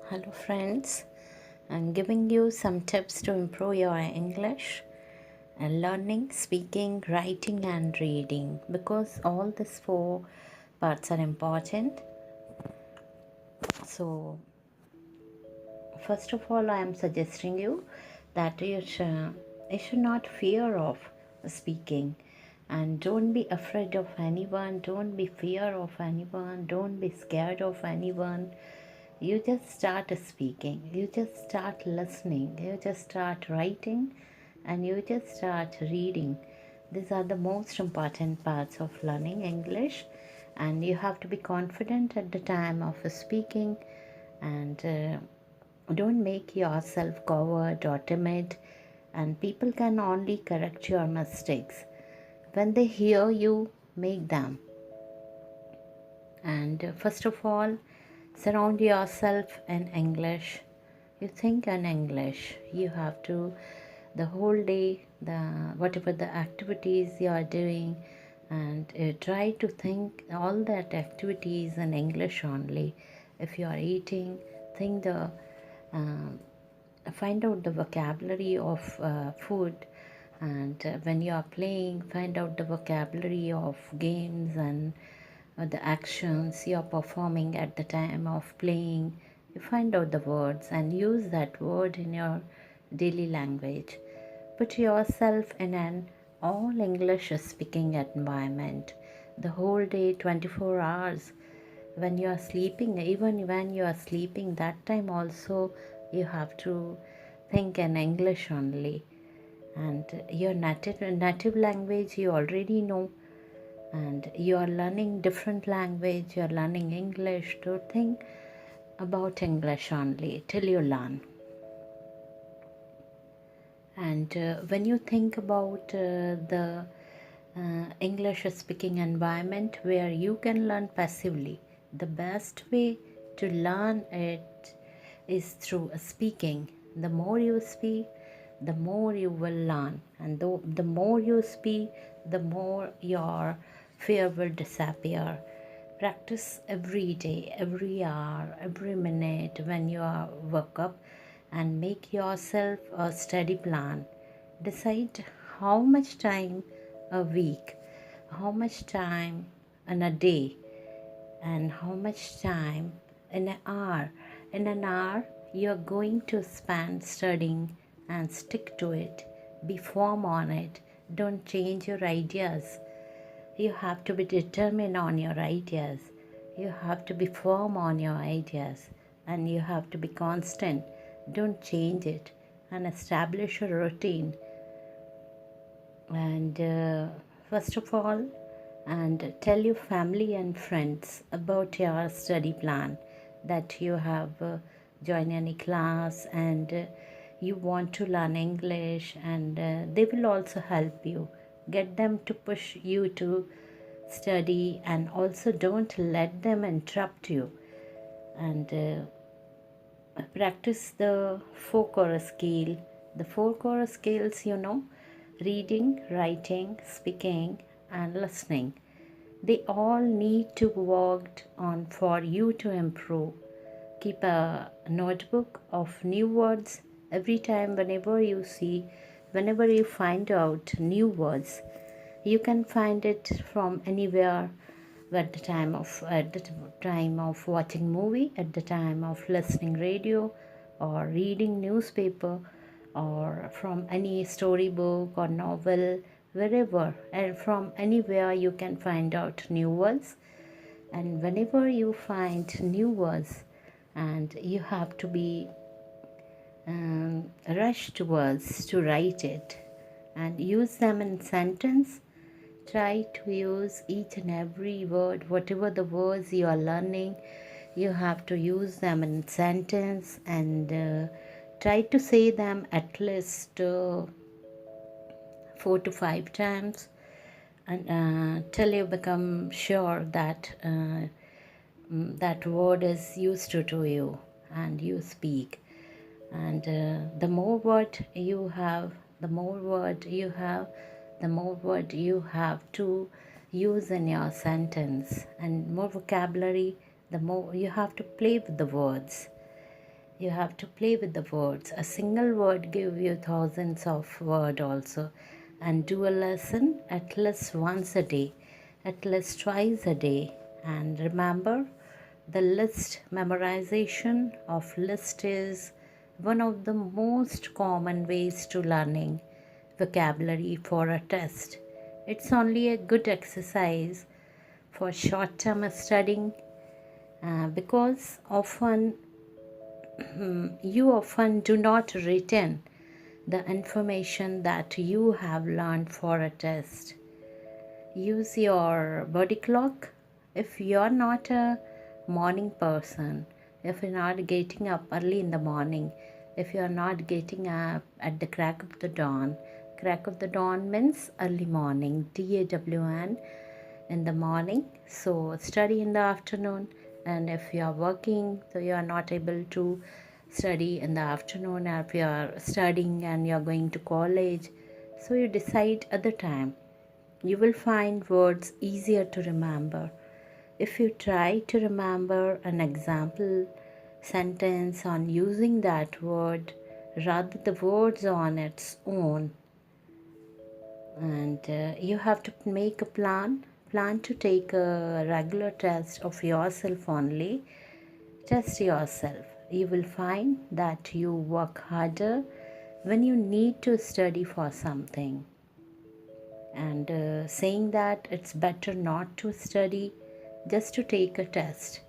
Hello, friends. I'm giving you some tips to improve your English and learning, speaking, writing, and reading because all these four parts are important. So, first of all, I am suggesting you that you should not fear of speaking, and don't be afraid of anyone, don't be fear of anyone, don't be scared of anyone. You just start speaking, you just start listening, you just start writing, and you just start reading. These are the most important parts of learning English, and you have to be confident at the time of speaking, and don't make yourself coward or timid, and people can only correct your mistakes when they hear you make them. And first of all, surround yourself in English. You think in English. You have to, the whole day, the whatever the activities you are doing, and try to think all that activities in English only. If you are eating, think the um, find out the vocabulary of food, and when you are playing, find out the vocabulary of games and the actions you are performing at the time of playing. You find out the words and use that word in your daily language. Put yourself in an all English speaking environment the whole day, 24 hours. When you are sleeping, even when you are sleeping, that time also you have to think in English only. And your native language you already know, and you are learning different language, you are learning English, to think about English only till you learn. And when you think about the English speaking environment where you can learn passively, the best way to learn it is through speaking. The more you speak, the more you will learn, and the more you speak, the more your fear will disappear. Practice every day, every hour, every minute when you are woke up, and make yourself a study plan. Decide how much time a week, how much time in a day, and how much time in an hour. In an hour, you're going to spend studying, and stick to it. Be firm on it. Don't change your ideas. You have to be determined on your ideas. You have to be firm on your ideas, and you have to be constant. Don't change it, and establish a routine. And first of all, and tell your family and friends about your study plan, that you have joined any class, and you want to learn English, and they will also help you. Get them to push you to study, and also don't let them interrupt you. And practice the four core skill. The four core skills, reading, writing, speaking, and listening. They all need to be worked on for you to improve. Keep a notebook of new words every time. Whenever you find out new words, you can find it from anywhere, at the time of watching movie, at the time of listening radio, or reading newspaper, or from any storybook or novel, wherever and from anywhere you can find out new words. And whenever you find new words, and you have to be rush towards to write it and use them in sentence. Try to use each and every word, whatever the words you are learning, you have to use them in sentence, and try to say them at least 4 to 5 times, and till you become sure that that word is used to you and you speak. And the more word you have, the more word you have, the more word you have to use in your sentence, and more vocabulary, the more you have to play with the words. You have to play with the words. A single word give you thousands of word also. And do a lesson at least once a day, at least twice a day. And remember, the list memorization of list is one of the most common ways to learning vocabulary for a test. It's only a good exercise for short-term studying because you often do not retain the information that you have learned for a test. Use your body clock. If you're not a morning person, if you're not getting up early in the morning, if you're not getting up at the crack of the dawn means early morning, DAWN, in the morning. So study in the afternoon. And if you are working, so you are not able to study in the afternoon, or if you are studying and you are going to college, so you decide at the time. You will find words easier to remember. If you try to remember an example sentence on using that word rather the words on its own, and you have to make a plan to take a regular test of yourself only. Test yourself. You will find that you work harder when you need to study for something. And saying that it's better not to study, just to take a test.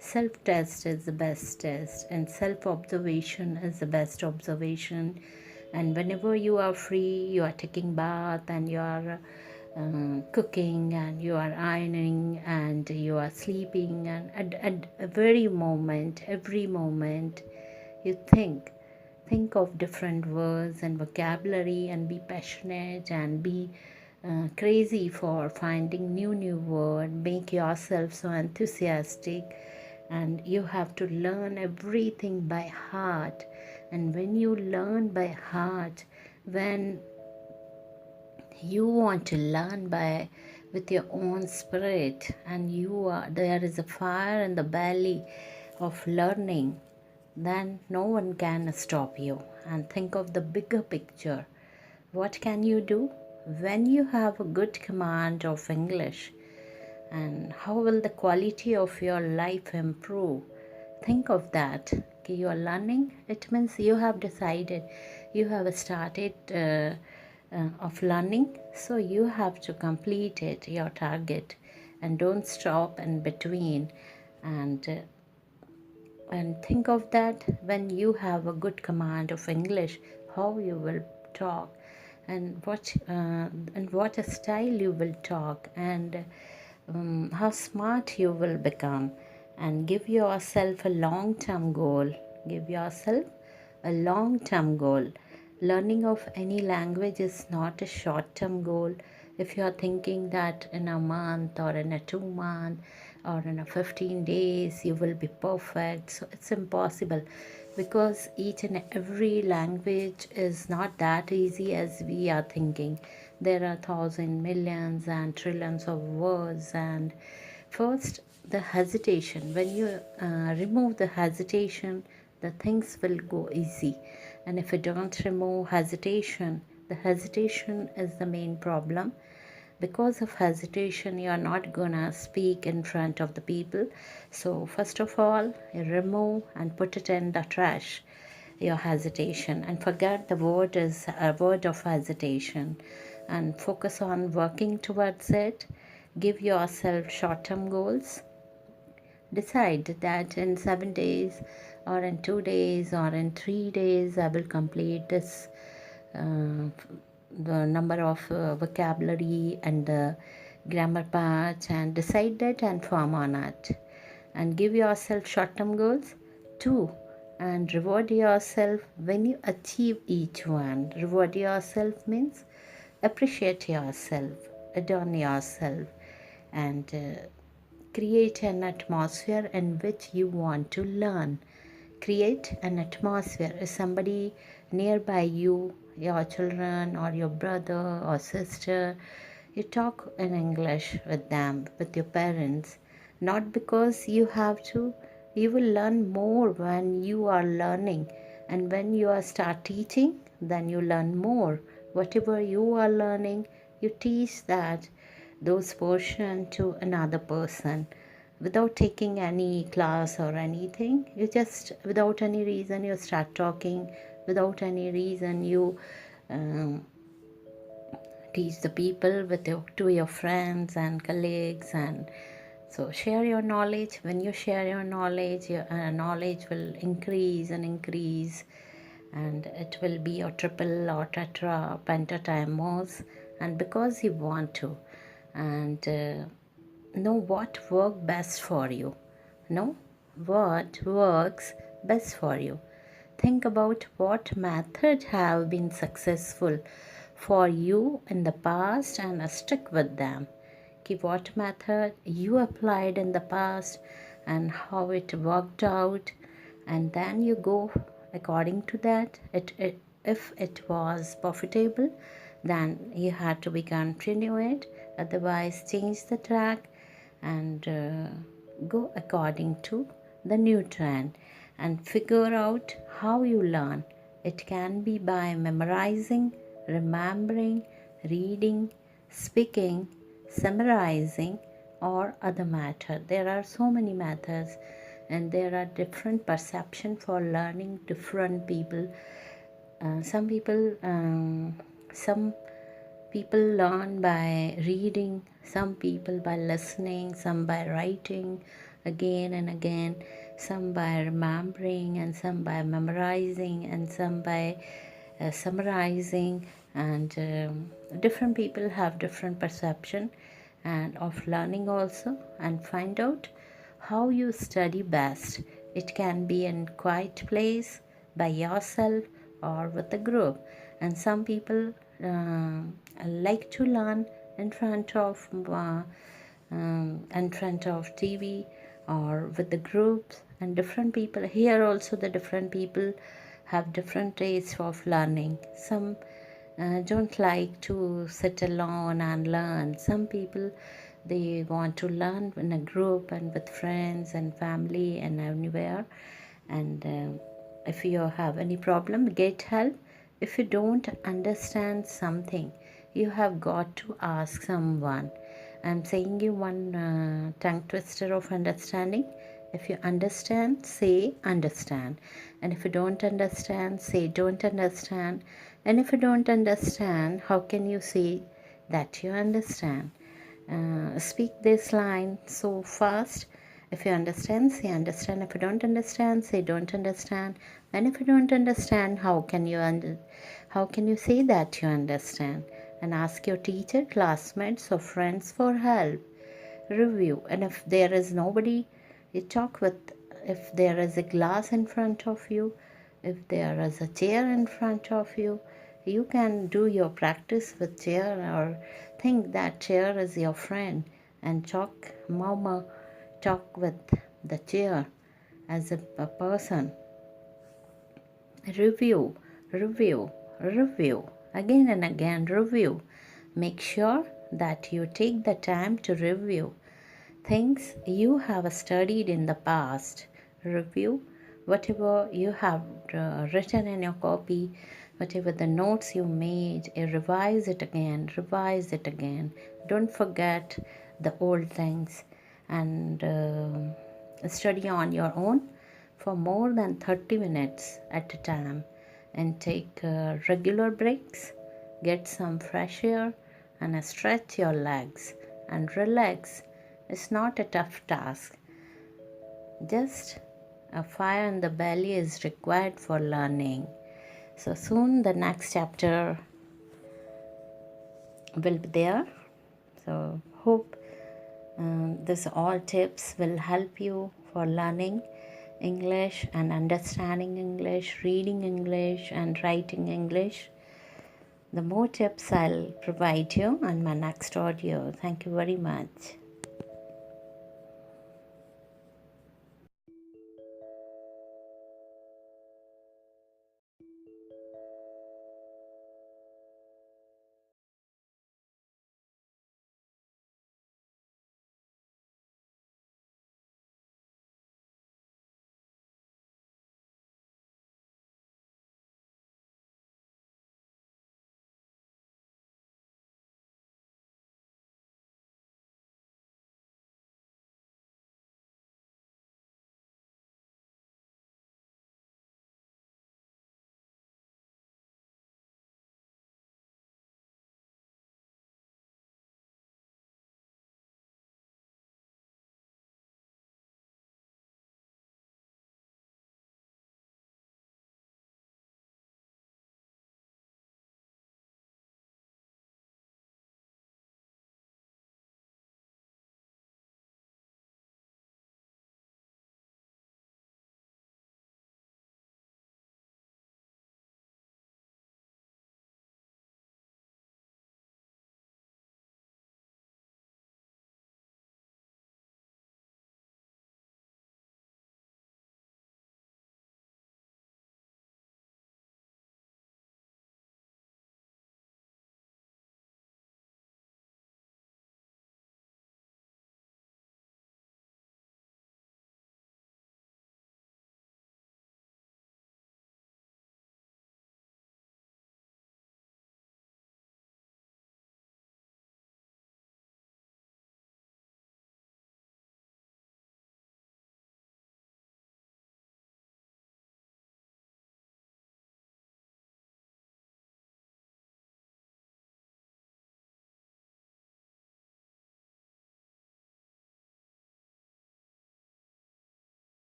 Self test is the best test, and self observation is the best observation. And whenever you are free, you are taking bath and you are cooking and you are ironing and you are sleeping, and at every moment you think of different words and vocabulary and be passionate and be crazy for finding new word. Make yourself so enthusiastic, and you have to learn everything by heart. And when you learn by heart, when you want to learn by with your own spirit, and there is a fire in the belly of learning, then no one can stop you. And think of the bigger picture. What can you do when you have a good command of English? And how will the quality of your life improve? Think of that. Okay, you are learning, it means you have decided, you have started of learning, so you have to complete it, your target, and don't stop in between. And think of that. When you have a good command of English, how you will talk, and what style you will talk, and how smart you will become. And give yourself a long-term goal. Give yourself a long-term goal. Learning of any language is not a short-term goal. If you are thinking that in a month or in a 2 month or in a 15 days you will be perfect, so it's impossible, because each and every language is not that easy as we are thinking. There are thousands, millions and trillions of words. And first, the hesitation. When you remove the hesitation, the things will go easy. And if you don't remove hesitation, the hesitation is the main problem. Because of hesitation, you are not gonna speak in front of the people. So first of all, you remove and put it in the trash, your hesitation, and forget the word is a word of hesitation, and focus on working towards it. Give yourself short-term goals. Decide that in 7 days or in 2 days or in 3 days I will complete this, the number of vocabulary and the grammar parts, and decide that and form on it. And give yourself short-term goals too, and reward yourself when you achieve each one. Reward yourself means appreciate yourself, adorn yourself, and create an atmosphere in which you want to learn. Create an atmosphere. Is somebody nearby you, your children or your brother or sister, you talk in English with them, with your parents, not because you have to, You will learn more when you are learning, and when you are start teaching, then you learn more. Whatever you are learning, you teach that those portion to another person without taking any class or anything. You just, without any reason, you start talking. Without any reason, you um, teach the people to your friends and colleagues. And so share your knowledge. When you share your knowledge, your knowledge will increase and increase, and it will be a triple or tetra penta times. And because you want to, and know what works best for you. Know what works best for you. Think about what methods have been successful for you in the past and stick with them. Keep what method you applied in the past and how it worked out, and then you go according to that. If it was profitable, then you had to be continue it. Otherwise, change the track and go according to the new trend and figure out how you learn. It can be by memorizing, remembering, reading, speaking, summarizing, or other method. There are so many methods, and there are different perception for learning. Different people, some people learn by reading, some people by listening, some by writing again and again, some by remembering, and some by memorizing, and some by summarizing. And different people have different perception and of learning also. And find out how you study best. It can be in quiet place by yourself or with a group. And some people like to learn in front of TV or with the groups. And different people here also, the different people have different tastes of learning. Some don't like to sit alone and learn. Some people, they want to learn in a group and with friends and family and anywhere. And if you have any problem, get help. If you don't understand something, you have got to ask someone. I'm saying you one tongue twister of understanding. If you understand, say understand. And if you don't understand, say don't understand. And if you don't understand, how can you say that you understand? Speak this line so fast. If you understand, say understand. If you don't understand, say don't understand. And if you don't understand, how can you say that you understand? And ask your teacher, classmates, or friends for help. Review. And if there is nobody, you talk with. If there is a glass in front of you, if there is a chair in front of you, you can do your practice with chair, or think that chair is your friend and talk with the chair as a person. Review, review, review. Again and again, review. Make sure that you take the time to review things you have studied in the past. Review whatever you have written in your copy, whatever the notes you made, revise it again, revise it again. Don't forget the old things, and study on your own for more than 30 minutes at a time, and take regular breaks, get some fresh air, and stretch your legs and relax. It's not a tough task. Just a fire in the belly is required for learning. So soon the next chapter will be there. So hope this all tips will help you for learning English and understanding English, reading English and writing English. The more tips I'll provide you on my next audio. Thank you very much.